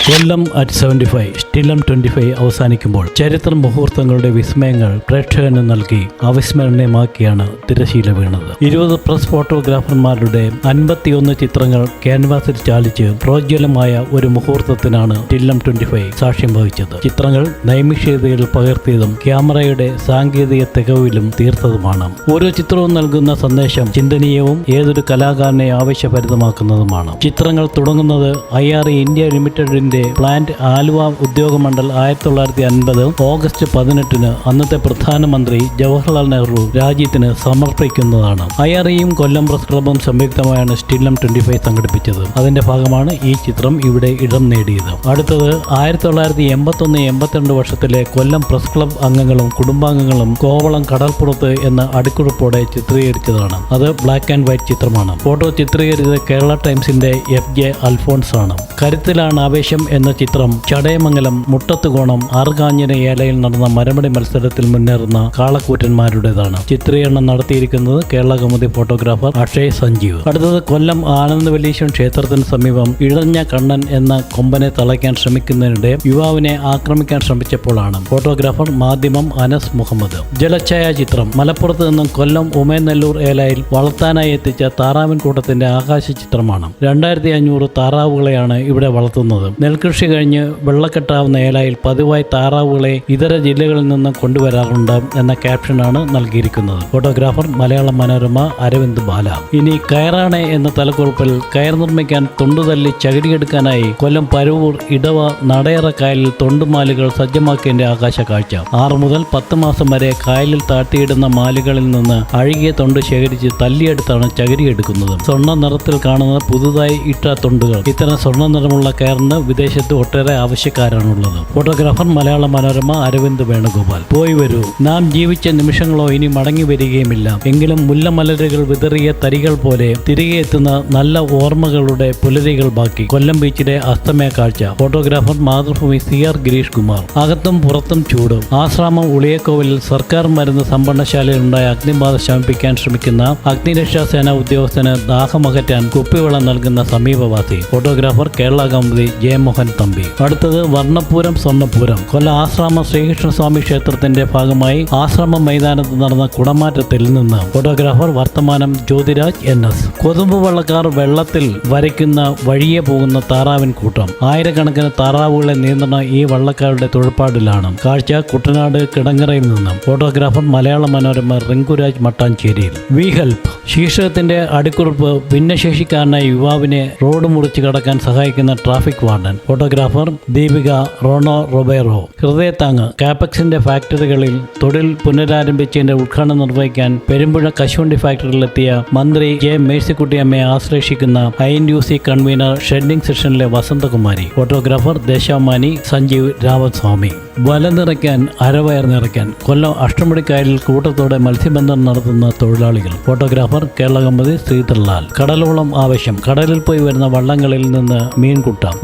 കൊല്ലം at 75 സ്റ്റിലം 25 അവസാനിക്കുമ്പോൾ ചരിത്ര മുഹൂർത്തങ്ങളുടെ വിസ്മയങ്ങൾ പ്രേക്ഷകന് നൽകി അവിസ്മരണീയമാക്കിയാണ് തിരശീല വീണത്. 20 പ്രസ് ഫോട്ടോഗ്രാഫർമാരുടെ 51 ചിത്രങ്ങൾ ക്യാൻവാസിൽ ചാലിച്ച് പ്രോജ്വലമായ ഒരു മുഹൂർത്തത്തിനാണ് സ്റ്റിലം 25 സാക്ഷ്യം വഹിച്ചത്. ചിത്രങ്ങൾ നൈമിഷികതയിൽ പകർത്തിയതും ക്യാമറയുടെ സാങ്കേതിക തികവിലും തീർത്തതുമാണ്. ഓരോ ചിത്രവും നൽകുന്ന സന്ദേശം ചിന്തനീയവും ഏതൊരു കലാകാരനെ ആവേശഭരിതമാക്കുന്നതുമാണ്. ചിത്രങ്ങൾ തുടങ്ങുന്നത് IRE ഇന്ത്യ ലിമിറ്റഡിന്റെ പ്ലാന്റ് ആലുവ ഉദ്യോഗമണ്ഡൽ 1950 ഓഗസ്റ്റ് 18 അന്നത്തെ പ്രധാനമന്ത്രി ജവഹർലാൽ നെഹ്റു രാജ്യത്തിന് സമർപ്പിക്കുന്നതാണ്. IREയും കൊല്ലം പ്രസ് ക്ലബും സംയുക്തമായാണ് സ്റ്റിലം 25 സംഘടിപ്പിച്ചത്. അതിന്റെ ഭാഗമാണ് ഈ ചിത്രം ഇവിടെ ഇടം നേടിയത്. അടുത്തത് 1981-82 വർഷത്തിലെ കൊല്ലം പ്രസ് ക്ലബ് അംഗങ്ങളും കുടുംബാംഗങ്ങളും കോവളം കടൽപ്പുറത്ത് എന്ന അടിക്കുറിപ്പോടെ ചിത്രീകരിച്ചതാണ്. അത് ബ്ലാക്ക് ആൻഡ് വൈറ്റ് ചിത്രമാണ്. ഫോട്ടോ ചിത്രീകരിച്ചത് കേരള ടൈംസിന്റെ FJ അൽഫോൺസ് ആണ്. കരുത്തിലാണ് ആവേശം എന്ന ചിത്രം ചടയമംഗലം മുട്ടത്തുകോണം ആർകാഞ്ഞിന ഏലയിൽ നടന്ന മരമടി മത്സരത്തിൽ മുന്നേറുന്ന കാളക്കൂറ്റന്മാരുടേതാണ്. ചിത്രീകരണം നടത്തിയിരിക്കുന്നത് കേരള കൗമുദി ഫോട്ടോഗ്രാഫർ അക്ഷയ് സഞ്ജീവ്. അടുത്തത് കൊല്ലം ആനന്ദവല്ലീശ്വരൻ ക്ഷേത്രത്തിന് സമീപം ഇഴഞ്ഞ കണ്ണൻ എന്ന കൊമ്പനെ തളയ്ക്കാൻ ശ്രമിക്കുന്നതിനിടെ യുവാവിനെ ആക്രമിക്കാൻ ശ്രമിച്ചപ്പോഴാണ്. ഫോട്ടോഗ്രാഫർ മാധ്യമം അനസ് മുഹമ്മദ്. ജലഛായ ചിത്രം മലപ്പുറത്ത് നിന്നും കൊല്ലം ഉമയനെല്ലൂർ ഏലയിൽ വളർത്താനായി എത്തിച്ച താറാവിൻ കൂട്ടത്തിന്റെ ആകാശ ചിത്രമാണ്. 2500 താറാവുകളെയാണ് ഇവിടെ വളർത്തുന്നത്. നെൽകൃഷി കഴിഞ്ഞ് വെള്ളക്കെട്ടാവുന്ന ഏലായിൽ പതിവായി താറാവുകളെ ഇതര ജില്ലകളിൽ നിന്നും കൊണ്ടുവരാറുണ്ട് എന്ന ക്യാപ്ഷനാണ് നൽകിയിരിക്കുന്നത്. ഫോട്ടോഗ്രാഫർ മലയാള മനോരമ അരവിന്ദ് ബാല. ഇനി കയറാണെ എന്ന തലക്കുറിപ്പിൽ കയർ നിർമ്മിക്കാൻ തൊണ്ടുതല്ലി ചകിരിയെടുക്കാനായി കൊല്ലം പരവൂർ ഇടവ നടയറ കായലിൽ തൊണ്ടുമാലുകൾ സജ്ജമാക്കിയതിന്റെ ആകാശ കാഴ്ച. 6 മുതൽ 10 മാസം വരെ കായലിൽ താഴ്ത്തിയിടുന്ന മാലുകളിൽ നിന്ന് അഴുകിയ തൊണ്ട് ശേഖരിച്ച് തല്ലിയെടുത്താണ് ചകിരിയെടുക്കുന്നത്. സ്വർണ്ണ നിറത്തിൽ കാണുന്ന പുതുതായി ഇട്ട തൊണ്ടുകൾ. ഇത്തരം സ്വർണ്ണ നിറമുള്ള കയറിന് വിദേശത്ത് ഒട്ടേറെ ആവശ്യക്കാരാണുള്ളത്. ഫോട്ടോഗ്രാഫർ മലയാള മനോരമ അരവിന്ദ് വേണുഗോപാൽ. പോയി വരൂ, നാം ജീവിച്ച നിമിഷങ്ങളോ ഇനി മടങ്ങി വരികയുമില്ല. എങ്കിലും മുല്ലമലരുകൾ വിതറിയ തരികൾ പോലെ തിരികെ എത്തുന്ന നല്ല ഓർമ്മകളുടെ പുലരികൾ ബാക്കി. കൊല്ലം ബീച്ചിലെ അസ്തമയ കാഴ്ച. Photographer Mathrubhumi CR Girish Kumar. അകത്തും പുറത്തും ചൂട്. ആശ്രാമം ഉളിയക്കോവിലിൽ സർക്കാർ മരുന്ന് സംഭരണശാലയിലുണ്ടായ അഗ്നിബാധ ശമിപ്പിക്കാൻ ശ്രമിക്കുന്ന അഗ്നിരക്ഷാസേന ഉദ്യോഗസ്ഥന് ദാഹമകറ്റാൻ കുപ്പിവെള്ളം നൽകുന്ന സമീപവാസി. ഫോട്ടോഗ്രാഫർ കേരള കൗമുദി ജയമോഹൻ തമ്പി. അടുത്തത് വർണ്ണപൂരം സ്വർണ്ണപൂരം. കൊല്ലം ആശ്രാമ ശ്രീകൃഷ്ണസ്വാമി ക്ഷേത്രത്തിന്റെ ഭാഗമായി ആശ്രമ മൈതാനത്ത് നടന്ന കുടമാറ്റത്തിൽ നിന്ന്. ഫോട്ടോഗ്രാഫർ വർത്തമാനം ജ്യോതിരാജ് NS. കൊതുമ്പ് വള്ളക്കാർ വെള്ളത്തിൽ വരയ്ക്കുന്ന വഴിയെ പോകുന്ന താറാവിൻ കൂട്ടം. ആയിരക്കണക്കിന് താറാവുകളെ നിയന്ത്രണം ഈ വള്ളക്കാരുടെ തൊഴിൽപ്പാടിലാണ്. കാഴ്ച കുട്ടനാട് കിടങ്ങറയിൽ നിന്നും. ഫോട്ടോഗ്രാഫർ മലയാള മനോരമ റിങ്കുരാജ് മട്ടാഞ്ചേരിയിൽ. വി ഹെൽപ്പ് ശീർഷകത്തിന്റെ അടിക്കുറിപ്പ് ഭിന്നശേഷിക്കാരനായ യുവാവിനെ റോഡ് മുറിച്ച് കടക്കാൻ സഹായിക്കുന്ന traffic warden. Photographer Deepika Rono Robero. ഹൃദയത്താങ് കാപെക്സിന്റെ ഫാക്ടറികളിൽ തൊഴിൽ പുനരാരംഭിച്ചതിന്റെ ഉദ്ഘാടനം നിർവഹിക്കാൻ പെരുമ്പുഴ കശുവണ്ടി ഫാക്ടറിയിലെത്തിയ മന്ത്രി J മേഴ്സിക്കുട്ടിയമ്മയെ ആശ്ലേഷിക്കുന്ന INUC കൺവീനർ ഷെഡിംഗ് സെഷനിലെ വസന്തകുമാരി. ഫോട്ടോഗ്രാഫർ ദേശാമാനി സഞ്ജീവ് രാമസ്വാമി. വല നിറയ്ക്കാൻ അരവയർ നിറയ്ക്കാൻ. കൊല്ലം അഷ്ടമുടിക്കായലിൽ കൂട്ടത്തോടെ മത്സ്യബന്ധനം നടത്തുന്ന തൊഴിലാളികൾ. ഫോട്ടോഗ്രാഫർ കേരള കൗമുദി ശ്രീധർലാൽ. കടലോളം ആവശ്യം. കടലിൽ പോയി വരുന്ന വള്ളങ്ങളിൽ നിന്ന്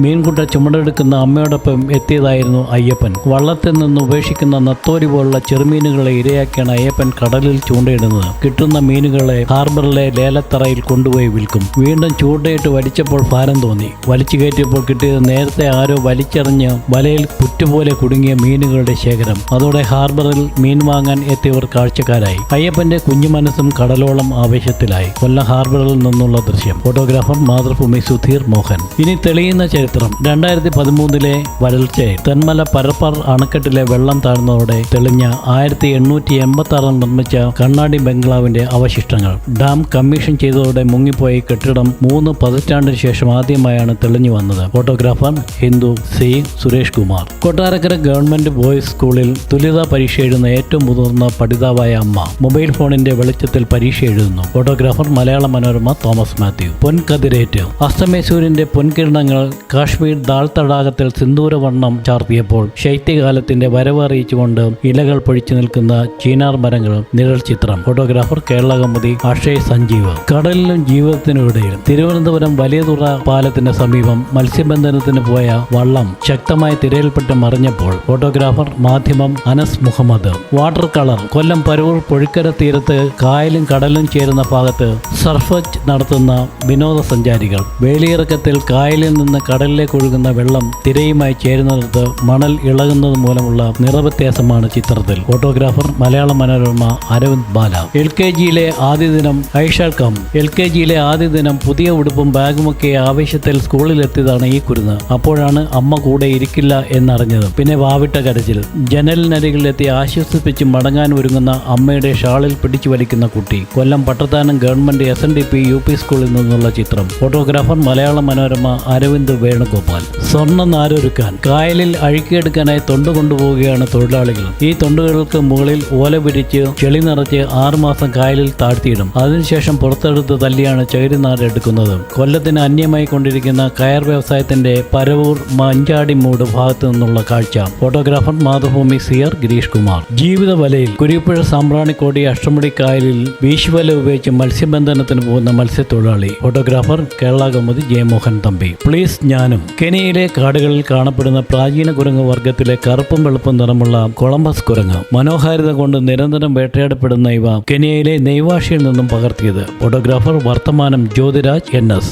മീൻകുട്ട ചുമടെടുക്കുന്ന അമ്മയോടൊപ്പം എത്തിയതായിരുന്നു അയ്യപ്പൻ. വള്ളത്തിൽ നിന്ന് ഉപേക്ഷിക്കുന്ന നത്തോരി പോലുള്ള ചെറുമീനുകളെ ഇരയാക്കിയാണ് അയ്യപ്പൻ കടലിൽ ചൂണ്ടയിടുന്നത്. കിട്ടുന്ന മീനുകളെ ഹാർബറിലെ ലേലത്തറയിൽ കൊണ്ടുപോയി വിൽക്കും. വീണ്ടും ചൂണ്ടയിട്ട് വലിച്ചപ്പോൾ ഭാരം തോന്നി. വലിച്ചു കയറ്റിയപ്പോൾ കിട്ടിയത് നേരത്തെ ആരോ വലിച്ചെറിഞ്ഞ് വലയിൽ പുറ്റുപോലെ കുടുങ്ങിയ മീനുകളുടെ ശേഖരം. അതോടെ ഹാർബറിൽ മീൻ വാങ്ങാൻ എത്തിയവർ കാഴ്ചക്കാരായി. അയ്യപ്പന്റെ കുഞ്ഞു മനസ്സും കടലോളം ആവേശത്തിലായി. കൊല്ലം ഹാർബറിൽ നിന്നുള്ള ദൃശ്യം. ഫോട്ടോഗ്രാഫർ മാതൃഭൂമി സുധീർ മോഹൻ. ഇനി തെളിയുന്ന ചരിത്രം. 2013 വരൾച്ചയിൽ തെന്മല പരപ്പാർ അണക്കെട്ടിലെ വെള്ളം താഴ്ന്നതോടെ തെളിഞ്ഞ 1886 നിർമ്മിച്ച കണ്ണാടി ബംഗ്ലാവിന്റെ അവശിഷ്ടങ്ങൾ. ഡാം കമ്മീഷൻ ചെയ്തതോടെ മുങ്ങിപ്പോയ കെട്ടിടം 3 പതിറ്റാണ്ടിന് ശേഷം ആദ്യമായാണ് തെളിഞ്ഞു വന്നത്. Photographer Hindu C Suresh Kumar. Kottarakkara government boys സ്കൂളിൽ തുല്യതാ പരീക്ഷ എഴുതുന്ന ഏറ്റവും മുതിർന്ന പഠിതാവായ അമ്മ. മൊബൈൽ ഫോണിന്റെ വെളിച്ചത്തിൽ പരീക്ഷ എഴുതുന്നു. Photographer Malayala Manorama Thomas Mathew. പൊൻകതിരേറ്റ്. അസ്തമയ സൂര്യന്റെ പൊൻകിരണങ്ങൾ കാശ്മീർ ദാൽ തടാകത്തിൽ സിന്ദൂരവർണ്ണം ചാർത്തിയപ്പോൾ ശൈത്യകാലത്തിന്റെ വരവ് അറിയിച്ചുകൊണ്ട് ഇലകൾ പൊഴിച്ചു നിൽക്കുന്ന ചീനാർ മരങ്ങൾ. നിഴൽ ചിത്രം. ഫോട്ടോഗ്രാഫർ കേരള കൗമുദി അക്ഷയ് സഞ്ജീവ്. കടലിലും ജീവിതത്തിനും ഇടയിൽ. തിരുവനന്തപുരം വലിയതുറ പാലത്തിന് സമീപം മത്സ്യബന്ധനത്തിന് പോയ വള്ളം ശക്തമായ തിരയിൽപ്പെട്ട് മറിഞ്ഞപ്പോൾ photographer Madhyamam Anas Muhammad. Water colour. Kollam Paravur പുഴക്കര തീരത്ത് കായലും കടലും ചേരുന്ന ഭാഗത്ത് സർഫച്ച് നടത്തുന്ന വിനോദസഞ്ചാരികൾ. വേലിയിറക്കത്തിൽ കായലിൽ നിന്ന് കടലിലേക്ക് ഒഴുകുന്ന വെള്ളം തിരയുമായി ചേരുന്നിടത്ത് മണൽ ഇളകുന്നത് മൂലമുള്ള നിറവ്യത്യാസമാണ് ചിത്രത്തിൽ. ഫോട്ടോഗ്രാഫർ മലയാള മനോരമ അരവിന്ദ് ബാല. LKGയിലെ ആദ്യ ദിനം ഐഷാൽക്കം. LKGയിലെ ആദ്യ ദിനം പുതിയ ഉടുപ്പും ബാഗുമൊക്കെ ആവേശത്തിൽ സ്കൂളിലെത്തിയതാണ് ഈ കുരുന്ന്. അപ്പോഴാണ് അമ്മ കൂടെ ഇരിക്കില്ല എന്നറിഞ്ഞത്. പിന്നെ വാവിട്ട കരച്ചിൽ. ജനലിനരികിലെത്തി ആശ്വസിപ്പിച്ച് മടങ്ങാൻ ഒരുങ്ങുന്ന അമ്മയുടെ ഷാളിൽ പിടിച്ചു വലിക്കുന്ന കുട്ടി. കൊല്ലം പട്ടത്താനം ഗവൺമെന്റ് SNDP UP സ്കൂളിൽ നിന്നുള്ള ചിത്രം. ഫോട്ടോഗ്രാഫർ മലയാള മനോരമ അരവിന്ദ് വേണുഗോപാൽ. സ്വർണ്ണ നാരൊരുക്കാൻ. കായലിൽ അഴുക്കിയെടുക്കാനായി തൊണ്ട് കൊണ്ടുപോവുകയാണ് തൊഴിലാളികൾ. ഈ തൊണ്ടുകൾക്ക് മുകളിൽ ഓല പിരിച്ച് ചെളി നിറച്ച് 6 മാസം കായലിൽ താഴ്ത്തിയിടും. അതിനുശേഷം പുറത്തെടുത്ത് തല്ലിയാണ് ചകിരിനാര് എടുക്കുന്നത്. കൊല്ലത്തിന് അന്യമായി കൊണ്ടിരിക്കുന്ന കയർ വ്യവസായത്തിന്റെ പരവൂർ മഞ്ചാടിമൂട് ഭാഗത്തു നിന്നുള്ള കാഴ്ച. Photographer Mathrubhumi CR Girish Kumar. ജീവിത വലയിൽ. കുരിപ്പുഴ സാമ്പ്രാണിക്കോടി അഷ്ടമുടി കായലിൽ വീശുവല ഉപയോഗിച്ച് മത്സ്യബന്ധനത്തിന് പോകുന്ന മത്സ്യത്തൊഴിലാളി. ഫോട്ടോഗ്രാഫർ കേരള കൗമുദി ജയമോഹൻ തമ്പി. പ്ലീസ് ഞാനും. കെനിയയിലെ കാടുകളിൽ കാണപ്പെടുന്ന പ്രാചീന കുരങ്ങ് വർഗത്തിലെ കറുപ്പും വെളുപ്പും നിറമുള്ള കൊളംബസ് കുരങ്ങ്. മനോഹാരിത കൊണ്ട് നിരന്തരം വേട്ടയാടപ്പെടുന്ന ഇവ കെനിയയിലെ നെയ്വാഷിയിൽ നിന്നും പകർത്തിയത്. ഫോട്ടോഗ്രാഫർ വർത്തമാനം ജ്യോതിരാജ് NS.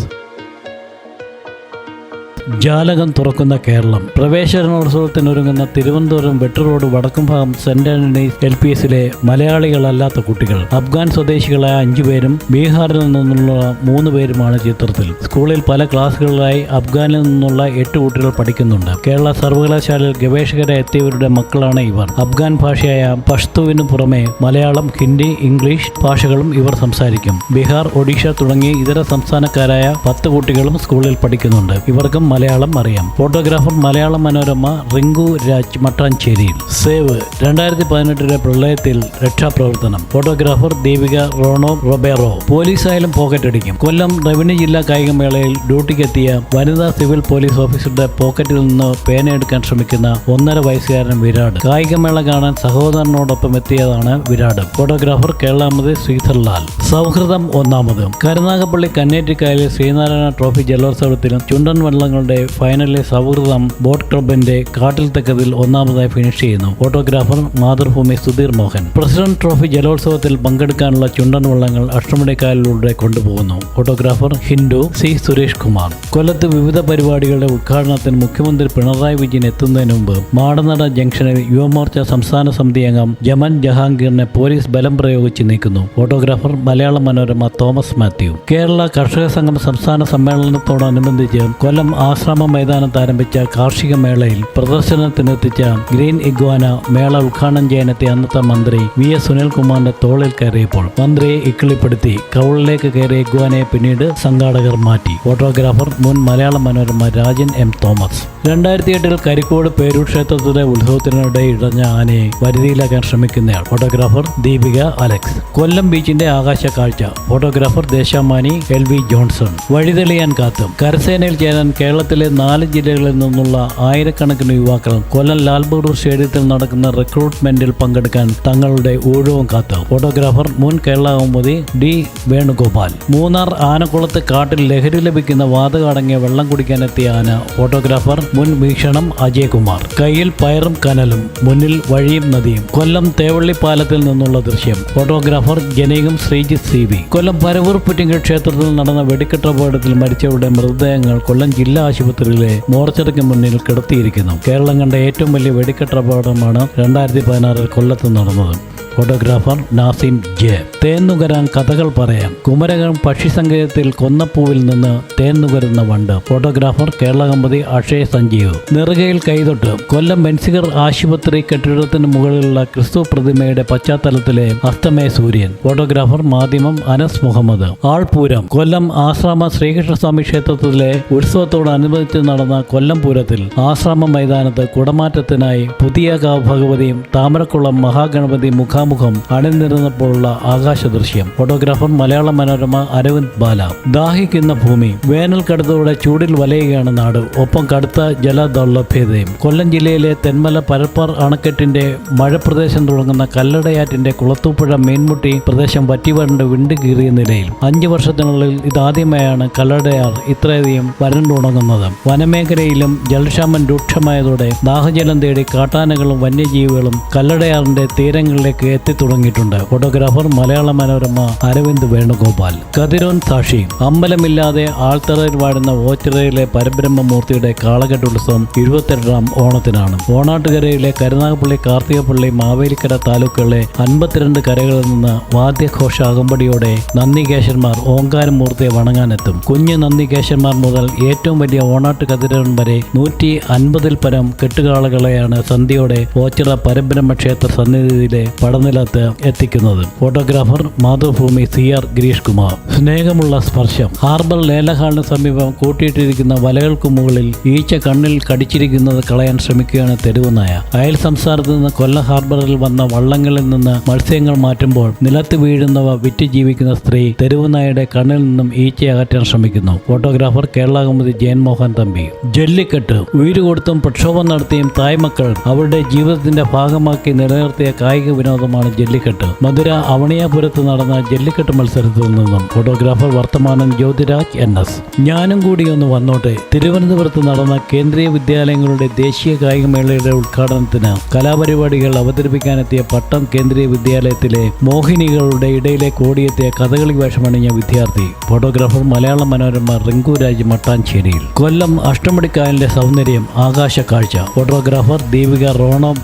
ജാലകം തുറക്കുന്ന കേരളം. പ്രവേശനോത്സവത്തിനൊരുങ്ങുന്ന തിരുവനന്തപുരം വെട്ട് റോഡ് വടക്കുംഭാഗം സെന്റ് ആന്റണീസ് LPSലെ മലയാളികളല്ലാത്ത കുട്ടികൾ. അഫ്ഗാൻ സ്വദേശികളായ 5 പേരും ബീഹാറിൽ നിന്നുള്ള 3 പേരുമാണ് ചിത്രത്തിൽ. സ്കൂളിൽ പല ക്ലാസുകളിലായി അഫ്ഗാനിൽ നിന്നുള്ള 8 കുട്ടികൾ പഠിക്കുന്നുണ്ട്. കേരള സർവകലാശാലയിൽ ഗവേഷകരെ എത്തിയവരുടെ മക്കളാണ് ഇവർ. അഫ്ഗാൻ ഭാഷയായ പഷ്തുവിനു പുറമെ മലയാളം, ഹിന്ദി, ഇംഗ്ലീഷ് ഭാഷകളും ഇവർ സംസാരിക്കും. ബീഹാർ, ഒഡീഷ തുടങ്ങി ഇതര സംസ്ഥാനക്കാരായ 10 കുട്ടികളും സ്കൂളിൽ പഠിക്കുന്നുണ്ട്. ഇവർക്കും മലയാളം അറിയാം. ഫോട്ടോഗ്രാഫർ മലയാള മനോരമ റിങ്കു രാജ് മട്ടാഞ്ചേരിയിൽ. സേവ്. 2018 പ്രളയത്തിൽ രക്ഷാപ്രവർത്തനം. ഫോട്ടോഗ്രാഫർ ദീപിക റോണോ റൊബേറോ. പോലീസായാലും പോക്കറ്റടിക്കും. കൊല്ലം റവന്യൂ ജില്ലാ കായികമേളയിൽ ഡ്യൂട്ടിക്കെത്തിയ വനിതാ സിവിൽ പോലീസ് ഓഫീസറുടെ പോക്കറ്റിൽ നിന്ന് പേനയെടുക്കാൻ ശ്രമിക്കുന്ന 1.5 വയസ്സുകാരൻ വിരാട്. കായികമേള കാണാൻ സഹോദരനോടൊപ്പം എത്തിയതാണ് വിരാട്. ഫോട്ടോഗ്രാഫർ കേരളാമതി ശ്രീധർലാൽ. സൗഹൃദം ഒന്നാമത്. കരുനാഗപ്പള്ളി കന്നേറ്റിക്കായലിൽ ശ്രീനാരായണ ട്രോഫി ജലോത്സവത്തിലും ചുണ്ടൻ വള്ളങ്ങളുടെ ഫൈനലിലെ സൗഹൃദം ബോട്ട് ക്ലബിന്റെ കാട്ടിൽ തെക്കതിൽ ഒന്നാമതായി ഫിനിഷ് ചെയ്യുന്നു. Photographer Mathrubhumi Sudheer Mohan. President trophy ജലോത്സവത്തിൽ പങ്കെടുക്കാനുള്ള ചുണ്ടൻ വള്ളങ്ങൾ അഷ്ടമുടിക്കായലിലൂടെ കൊണ്ടുപോകുന്നു. Photographer Hindu C Suresh Kumar. കൊല്ലത്ത് വിവിധ പരിപാടികളുടെ ഉദ്ഘാടനത്തിന് മുഖ്യമന്ത്രി പിണറായി വിജയൻ എത്തുന്നതിന് മുമ്പ് മാടനട ജംഗ്ഷനിൽ യുവമോർച്ച സംസ്ഥാന സമിതി അംഗം ജമൻ ജഹാംഗീറിനെ പോലീസ് ബലം പ്രയോഗിച്ച് നീക്കുന്നു. Photographer Malayala Manorama Thomas Mathew. കേരള കർഷക സംഘം സംസ്ഥാന സമ്മേളനത്തോടനുബന്ധിച്ച് കൊല്ലം ആശ്രമ മൈതാനത്ത് ആരംഭിച്ച കാർഷിക മേളയിൽ പ്രദർശനത്തിനെത്തിച്ച ഗ്രീൻ ഇഗ്വാന മേള ഉദ്ഘാടനം ചെയ്യാനെത്തിയ അന്നത്തെ മന്ത്രി VS സുനിൽകുമാറിന്റെ തോളിൽ കയറിയപ്പോൾ മന്ത്രിയെ ഇക്കിളിപ്പെടുത്തി കൗളിലേക്ക് കയറിയ ഇഗ്വാനയെ പിന്നീട് സംഘാടകർ മാറ്റി. ഫോട്ടോഗ്രാഫർ മുൻ മലയാള മനോരമ രാജൻ M തോമസ്. 2008 കരിക്കോട് പേരൂർ ക്ഷേത്രത്തിലെ ഉത്സവത്തിനിടെ ഇടഞ്ഞ ആനയെ വരുതിയിലാക്കാൻ ശ്രമിക്കുന്നയാൾ. Photographer Deepika Alex. കൊല്ലം ബീച്ചിന്റെ ആകാശ കാഴ്ച. Photographer Deshamani LV Johnson. വഴിതെളിയാൻ കാത്തും. കരസേനയിൽ ചേരാൻ കേരളത്തിലെ 4 ജില്ലകളിൽ നിന്നുള്ള ആയിരക്കണക്കിന് യുവാക്കൾ കൊല്ലം ലാൽ ബഹദൂർ സ്റ്റേഡിയത്തിൽ നടക്കുന്ന റിക്രൂട്ട്മെന്റിൽ പങ്കെടുക്കാൻ തങ്ങളുടെ ഊഴവും കാത്തു. ഫോട്ടോഗ്രാഫർ മുൻ കേരള കൗമുദി D വേണുഗോപാൽ. മൂന്നാർ ആനക്കുളത്ത് കാട്ടിൽ ലഹരി ലഭിക്കുന്ന വാതകടങ്ങിയ വെള്ളം കുടിക്കാനെത്തിയ ആന. ഫോട്ടോഗ്രാഫർ മുൻ വീക്ഷണം അജയ്കുമാർ. കയ്യിൽ പയറും കനലും, മുന്നിൽ വഴിയും നദിയും. കൊല്ലം തേവള്ളി പാലത്തിൽ നിന്നുള്ള ദൃശ്യം. ഫോട്ടോഗ്രാഫർ ജനീകം ശ്രീജിത്ത് CB. കൊല്ലം പരവൂർ പുറ്റിങ്കൽ ക്ഷേത്രത്തിൽ നടന്ന വെടിക്കെട്ടപകടത്തിൽ മരിച്ചവരുടെ മൃതദേഹങ്ങൾ കൊല്ലം ജില്ലാ ആശുപത്രിയിലെ മോർച്ചറിക്ക് മുന്നിൽ കിടത്തിയിരിക്കുന്നു. കേരളം കണ്ട ഏറ്റവും വലിയ വെടിക്കെട്ടപകടമാണ് 2016 കൊല്ലത്ത് നടന്നത്. Photographer Nazim J. തേൻ നുകരാൻ കഥകൾ പറയാം. കുമരകം പക്ഷിസങ്കേതത്തിൽ കൊന്നപ്പൂവിൽ നിന്ന് തേൻ നുകരുന്ന വണ്ട്. ഫോട്ടോഗ്രാഫർ കേരള കമ്പതി അക്ഷയ് സഞ്ജീവ്. നെറുകയിൽ കൈതൊട്ട്. കൊല്ലം ബെൻസിഗർ ആശുപത്രി കെട്ടിടത്തിന് മുകളിലുള്ള ക്രിസ്തു പ്രതിമയുടെ പശ്ചാത്തലത്തിലെ അസ്തമയ സൂര്യൻ. ഫോട്ടോഗ്രാഫർ മാധ്യമം അനസ് മുഹമ്മദ്. ആൾപൂരം. കൊല്ലം ആശ്രാമ ശ്രീകൃഷ്ണസ്വാമി ക്ഷേത്രത്തിലെ ഉത്സവത്തോടനുബന്ധിച്ച് നടന്ന കൊല്ലം പൂരത്തിൽ ആശ്രാമ മൈതാനത്ത് കുടമാറ്റത്തിനായി പുതിയ ഭഗവതിയും താമരക്കുളം മഹാഗണപതി മുഖാ കലാമുഖം അണിനിരന്നപ്പോഴുള്ള ആകാശ ദൃശ്യം. ഫോട്ടോഗ്രാഫർ മലയാള മനോരമ അരവിന്ദ് ബാല. ദാഹിക്കുന്ന ഭൂമി. വേനൽ കടുത്തോടെ ചൂടിൽ വലയുകയാണ് നാട്. ഒപ്പം കടുത്ത ജലദൗർലഭ്യതയും. കൊല്ലം ജില്ലയിലെ തെന്മല പരപ്പാർ അണക്കെട്ടിന്റെ മഴപ്രദേശം തുടങ്ങുന്ന കല്ലടയാറ്റിന്റെ കുളത്തൂപ്പുഴ മീൻമുട്ടി പ്രദേശം വറ്റിവരണ്ട് വിണ്ടുകീറിയ നിലയിൽ. 5 വർഷത്തിനുള്ളിൽ ഇതാദ്യമായാണ് കല്ലടയാർ ഇത്രയധികം വരണ്ടുണങ്ങുന്നത്. വനമേഖലയിലും ജലക്ഷാമം രൂക്ഷമായതോടെ ദാഹജലം തേടി കാട്ടാനകളും വന്യജീവികളും കല്ലടയാറിന്റെ തീരങ്ങളിലേക്ക് എത്തിത്തുടങ്ങിയിട്ടുണ്ട്. ഫോട്ടോഗ്രാഫർ മലയാള മനോരമ അരവിന്ദ് വേണുഗോപാൽ. കതിരോൻ സാക്ഷി. അമ്പലമില്ലാതെ ആൾത്തറയിൽ വാഴുന്ന ഓച്ചിറയിലെ പരബ്രഹ്മമൂർത്തിയുടെ കാളകെട്ട് ഉത്സവം 22ാം ഓണത്തിനാണ്. ഓണാട്ടുകരയിലെ കരുനാഗപ്പള്ളി, കാർത്തികപ്പള്ളി, മാവേലിക്കര താലൂക്കുകളിലെ 52 കരകളിൽ നിന്ന് വാദ്യഘോഷ അകമ്പടിയോടെ നന്ദികേശന്മാർ ഓങ്കാരമൂർത്തിയെ വണങ്ങാനെത്തും. കുഞ്ഞ് നന്ദികേശന്മാർ മുതൽ ഏറ്റവും വലിയ ഓണാട്ട് കതിരവൻ വരെ 150-ൽ പരം കെട്ടുകാളകളെയാണ് സന്ധ്യയോടെ ഓച്ചിറ പരബ്രഹ്മക്ഷേത്ര സന്നിധിയിലെ പടനിലത്ത് എത്തിക്കുന്നത്. Photographer Mathrubhumi CR Girish Kumar. സ്നേഹമുള്ള സ്പർശം. ഹാർബർ ലേലഹാളിന് സമീപം കൂട്ടിയിട്ടിരിക്കുന്ന വലകൾക്ക് മുകളിൽ ഈച്ച കണ്ണിൽ കടിച്ചിരിക്കുന്നത് കളയാൻ ശ്രമിക്കുകയാണ് തെരുവുനായ. അയൽ സംസ്ഥാനത്ത് നിന്ന് കൊല്ലം ഹാർബറിൽ വന്ന വള്ളങ്ങളിൽ നിന്ന് മത്സ്യങ്ങൾ മാറ്റുമ്പോൾ നിലത്ത് വീഴുന്നവ വിറ്റ് ജീവിക്കുന്ന സ്ത്രീ തെരുവുനായയുടെ കണ്ണിൽ നിന്നും ഈച്ചയെ അകറ്റാൻ ശ്രമിക്കുന്നു. ഫോട്ടോഗ്രാഫർ കേരളകൗമുദി ജയൻമോഹൻ തമ്പി. ജല്ലിക്കെട്ട്. ഉയരുകൊടുത്തും പ്രക്ഷോഭം നടത്തിയും തായ്മക്കൾ അവരുടെ ജീവിതത്തിന്റെ ഭാഗമാക്കി നിലനിർത്തിയ കായിക വിനോദമാണ് ജല്ലിക്കെട്ട്. മധുര അവണിയാപുരത്ത് നടന്ന ജല്ലിക്കെട്ട് മത്സരത്തിൽ നിന്നും ഫോട്ടോഗ്രാഫർ വർത്തമാനം ജ്യോതിരാജ് NS. ഞാനും കൂടി ഒന്ന് വന്നോട്ടെ. തിരുവനന്തപുരത്ത് നടന്ന കേന്ദ്രീയ വിദ്യാലയങ്ങളുടെ ദേശീയ കായികമേളയുടെ ഉദ്ഘാടനത്തിന് കലാപരിപാടികൾ അവതരിപ്പിക്കാനെത്തിയ പട്ടം കേന്ദ്രീയ വിദ്യാലയത്തിലെ മോഹിനികളുടെ ഇടയിലേക്ക് ഓടിയെത്തിയ കഥകളി വേഷമണിഞ്ഞ വിദ്യാർത്ഥി. ഫോട്ടോഗ്രാഫർ മലയാള മനോരമ റിങ്കുരാജ് മട്ടാഞ്ചേരിയിൽ. കൊല്ലം അഷ്ടമുടിക്കായലിന്റെ സൗന്ദര്യം ആകാശ കാഴ്ച. ഫോട്ടോഗ്രാഫർ ദീപിക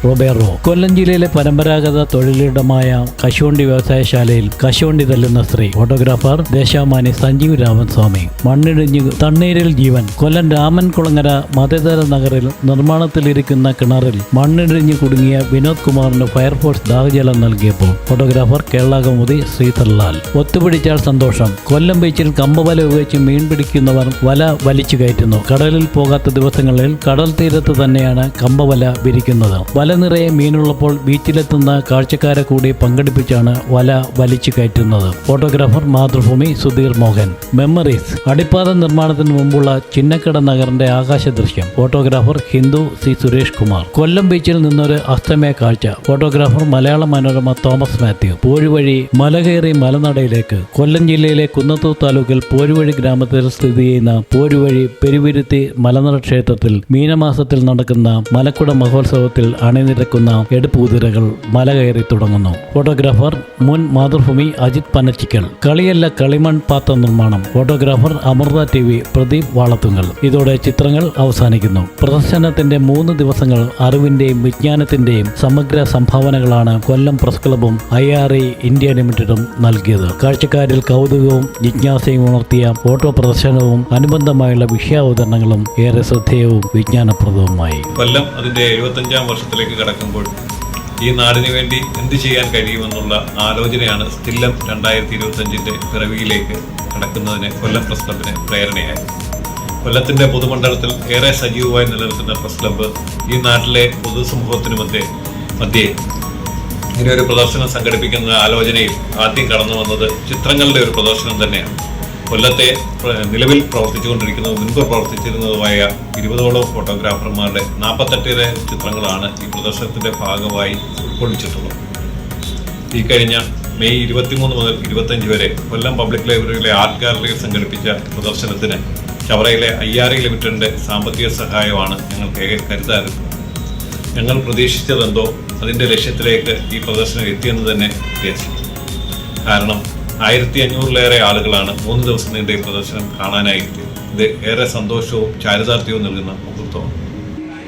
റോബേറോ. കൊല്ലം ജില്ലയിലെ പരമ്പരാഗത തൊഴിലിടമായ കശുവണ്ടി വ്യവസായശാലയിൽ കശുവണ്ടി തല്ലുന്ന സ്ത്രീ. ഫോട്ടോഗ്രാഫർ ദേശാമാനി സഞ്ജീവ് രാമസ്വാമി. മണ്ണിടിഞ്ഞ് തണ്ണീരിൽ ജീവൻ. കൊല്ലം രാമൻകുളങ്ങര മതേതര നഗറിൽ നിർമ്മാണത്തിലിരിക്കുന്ന കിണറിൽ മണ്ണിടിഞ്ഞ് കുടുങ്ങിയ വിനോദ് കുമാറിന് ഫയർഫോഴ്സ് ദാഹജലം നൽകിയപ്പോൾ ഫോട്ടോഗ്രാഫർ കേരളകൗമുദി ശ്രീധർലാൽ. ഒത്തുപിടിച്ചാൽ സന്തോഷം. കൊല്ലം ബീച്ചിൽ കമ്പവല ഉപയോഗിച്ച് മീൻ പിടിക്കുന്നവർ വല വലിച്ചു കയറ്റുന്നു. കടലിൽ പോകാത്ത ദിവസങ്ങളിൽ കടൽ തീരത്ത് തന്നെയാണ് കമ്പവല വിരിക്കുന്നത്. വല നിറയെ മീനുള്ളപ്പോൾ ബീച്ചിലെത്തുന്ന കാഴ്ചക്കാരെ കൂടി പങ്കെടുപ്പിച്ചാണ് വല വലിച്ചു കയറ്റുന്നത്. ഫോട്ടോഗ്രാഫർ മാതൃഭൂമി സുധീർ മോഹൻ. മെമ്മറീസ്. അടിപ്പാത നിർമ്മാണത്തിന് മുമ്പുള്ള ചിന്നക്കട നഗറിന്റെ ആകാശ ദൃശ്യം. Photographer Hindu C Suresh Kumar. കൊല്ലം ബീച്ചിൽ നിന്നൊരു അസ്തമയ കാഴ്ച. Photographer Malayala Manorama Thomas Mathew. Poruvazhi. മലകയറി മലനടയിലേക്ക്. കൊല്ലം ജില്ലയിലെ കുന്നത്തൂർ താലൂക്കിൽ പോരുവഴി ഗ്രാമത്തിൽ സ്ഥിതി ചെയ്യുന്ന പോരുവഴി പെരുവിരുത്തി മലനട ക്ഷേത്രത്തിൽ മീനമാസത്തിൽ നടക്കുന്ന മലക്കുട മഹോത്സവത്തിൽ അണിനിരക്കുന്ന എടുപ്പുകുതിരകൾ മല കയറി തുടങ്ങുന്നു. ഫോട്ടോഗ്രാഫർ മുൻ മാതൃഭൂമി അജിത് പനച്ചിക്കൽ. കളിയല്ല കളിമൺ പാത്ര നിർമ്മാണം. Photographer Amrita TV Pradeep Valathunkal. ഇതോടെ ചിത്രങ്ങൾ അവസാനിക്കുന്നു. പ്രദർശനത്തിന്റെ 3 ദിവസങ്ങൾ അറിവിന്റെയും വിജ്ഞാനത്തിന്റെയും സമഗ്ര സംഭാവനകളാണ് കൊല്ലം പ്രസ് ക്ലബും IRE ഇന്ത്യ ലിമിറ്റഡും നൽകിയത്. കാഴ്ചക്കാരിൽ കൗതുകവും ജിജ്ഞാസയും ഉണർത്തിയ ഫോട്ടോ പ്രദർശനവും അനുബന്ധമായുള്ള വിഷയാവതരണങ്ങളും ഏറെ ശ്രദ്ധേയവും വിജ്ഞാനപ്രദവുമായി. കൊല്ലം അതിന്റെ 75ാം വർഷത്തിലേക്ക് കടക്കുമ്പോൾ ഈ നാടിന് വേണ്ടി എന്ത് ചെയ്യാൻ കഴിയുമെന്നുള്ള ആലോചനയാണ് സ്റ്റില്ലം 2025ന്റെ പിറവിയിലേക്ക് കടക്കുന്നതിന് കൊല്ലം പ്രസ് ക്ലബിന് പ്രേരണയായി. കൊല്ലത്തിന്റെ പൊതുമണ്ഡലത്തിൽ ഏറെ സജീവമായി നിലനിൽക്കുന്ന പ്രസ് ക്ലബ്ബ് ഈ നാട്ടിലെ പൊതുസമൂഹത്തിന് മധ്യേ ഇങ്ങനെയൊരു പ്രദർശനം സംഘടിപ്പിക്കുന്ന ആലോചനയിൽ ആദ്യം കടന്നു വന്നത് ചിത്രങ്ങളുടെ ഒരു പ്രദർശനം തന്നെയാണ്. കൊല്ലത്തെ നിലവിൽ പ്രവർത്തിച്ചുകൊണ്ടിരിക്കുന്നതും മുൻപ് പ്രവർത്തിച്ചിരുന്നതുമായ 20ഓളം ഫോട്ടോഗ്രാഫർമാരുടെ 48 ചിത്രങ്ങളാണ് ഈ പ്രദർശനത്തിന്റെ ഭാഗമായി ഉൾക്കൊള്ളിച്ചിട്ടുള്ളത്. ഈ കഴിഞ്ഞ മെയ് 23 മുതൽ 25 വരെ കൊല്ലം പബ്ലിക് ലൈബ്രറിയിലെ ആർട്ട് ഗാലറിയിൽ സംഘടിപ്പിച്ച പ്രദർശനത്തിന് ചവറയിലെ IRE ലിമിറ്റഡിന്റെ സാമ്പത്തിക സഹായമാണ് ഞങ്ങൾക്ക് കരുതാറുള്ളത്. ഞങ്ങൾ പ്രതീക്ഷിച്ചതെന്തോ അതിൻ്റെ ലക്ഷ്യത്തിലേക്ക് ഈ പ്രദർശനം എത്തിയെന്ന് തന്നെ വ്യത്യാസം. കാരണം 1500-ലേറെ ആളുകളാണ് 3 ദിവസം നീണ്ട ഈ പ്രദർശനം കാണാനായി എത്തിയത്. ഇത് ഏറെ സന്തോഷവും ചാരിതാർത്ഥ്യവും നൽകുന്ന മുഹൂർത്തമാണ്.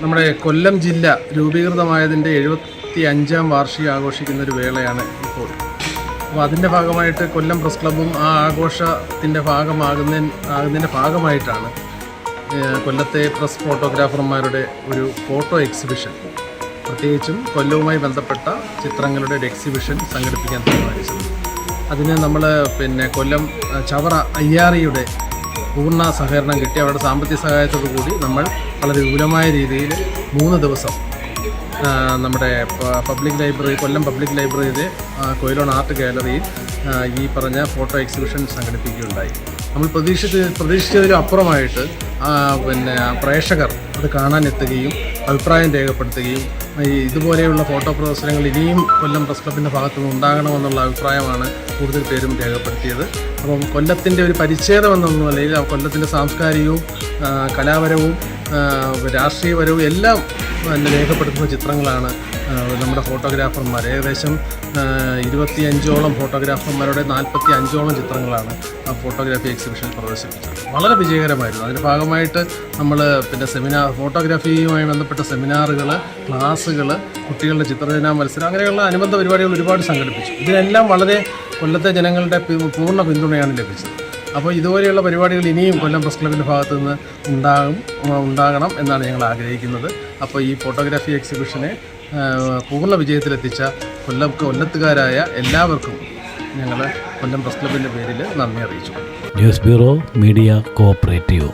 നമ്മുടെ കൊല്ലം ജില്ല രൂപീകൃതമായതിൻ്റെ 75ാം വാർഷികം ആഘോഷിക്കുന്ന ഒരു വേളയാണ് ഇപ്പോൾ. അപ്പോൾ അതിൻ്റെ ഭാഗമായിട്ട് കൊല്ലം പ്രസ് ക്ലബ്ബും ആ ആഘോഷത്തിൻ്റെ ഭാഗമാകുന്നതിൻ്റെ ഭാഗമായിട്ടാണ് കൊല്ലത്തെ പ്രസ് ഫോട്ടോഗ്രാഫർമാരുടെ ഒരു ഫോട്ടോ എക്സിബിഷൻ, പ്രത്യേകിച്ചും കൊല്ലവുമായി ബന്ധപ്പെട്ട ചിത്രങ്ങളുടെ ഒരു എക്സിബിഷൻ സംഘടിപ്പിക്കാൻ തീരുമാനിച്ചത്. അതിന് നമ്മൾ കൊല്ലം ചവറ IREയുടെ പൂർണ്ണ സഹകരണം കിട്ടി. അവരുടെ സാമ്പത്തിക സഹായത്തോടു കൂടി നമ്മൾ വളരെ വിപുലമായ രീതിയിൽ 3 ദിവസം നമ്മുടെ പബ്ലിക് ലൈബ്രറി, കൊല്ലം പബ്ലിക് ലൈബ്രറിയിലെ കൊയിലോൺ ആർട്ട് ഗാലറിയിൽ ഈ പറഞ്ഞ ഫോട്ടോ എക്സിബിഷൻ സംഘടിപ്പിക്കുകയുണ്ടായി. നമ്മൾ പ്രതീക്ഷിച്ചതിലും അപ്പുറമായിട്ട് പിന്നെ പ്രേക്ഷകർ അത് കാണാനെത്തുകയും അഭിപ്രായം രേഖപ്പെടുത്തുകയും ഇതുപോലെയുള്ള ഫോട്ടോ പ്രദർശനങ്ങൾ ഇനിയും കൊല്ലം പ്രസ് ക്ലബിൻ്റെ ഭാഗത്തുനിന്ന് ഉണ്ടാകണമെന്നുള്ള അഭിപ്രായമാണ് കൂടുതൽ പേരും രേഖപ്പെടുത്തിയത്. അപ്പം കൊല്ലത്തിൻ്റെ ഒരു പരിച്ഛേദം എന്ന നിലയിൽ കൊല്ലത്തിൻ്റെ സാംസ്കാരികവും കലാപരവും രാഷ്ട്രീയപരവും എല്ലാം രേഖപ്പെടുത്തുന്ന ചിത്രങ്ങളാണ് നമ്മുടെ ഫോട്ടോഗ്രാഫർമാർ, ഏകദേശം 25ഓളം ഫോട്ടോഗ്രാഫർമാരുടെ 45ഓളം ചിത്രങ്ങളാണ് ഫോട്ടോഗ്രാഫി എക്സിബിഷനിൽ പ്രദർശിപ്പിച്ചത്. വളരെ വിജയകരമായിരുന്നു. അതിൻ്റെ ഭാഗമായിട്ട് നമ്മൾ പിന്നെ ഫോട്ടോഗ്രാഫിയുമായി ബന്ധപ്പെട്ട സെമിനാറുകൾ, ക്ലാസ്സുകൾ, കുട്ടികളുടെ ചിത്രരചനാ മത്സരം, അങ്ങനെയുള്ള അനുബന്ധ പരിപാടികൾ ഒരുപാട് സംഘടിപ്പിച്ചു. ഇതിനെല്ലാം വളരെ കൊല്ലത്തെ ജനങ്ങളുടെ പൂർണ്ണ പിന്തുണയാണ് ലഭിച്ചത്. അപ്പോൾ ഇതുപോലെയുള്ള പരിപാടികൾ ഇനിയും കൊല്ലം പ്രസ് ക്ലബിൻ്റെ ഭാഗത്തു നിന്ന് ഉണ്ടാകണം എന്നാണ് ഞങ്ങൾ ആഗ്രഹിക്കുന്നത്. അപ്പോൾ ഈ ഫോട്ടോഗ്രാഫി എക്സിബിഷനെ പൂർണ്ണ വിജയത്തിലെത്തിച്ച കൊല്ലത്തുകാരായ എല്ലാവർക്കും ഞങ്ങൾ കൊല്ലം പ്രസ് ക്ലബിൻ്റെ പേരിൽ നന്ദി അറിയിച്ചു. News bureau media cooperative.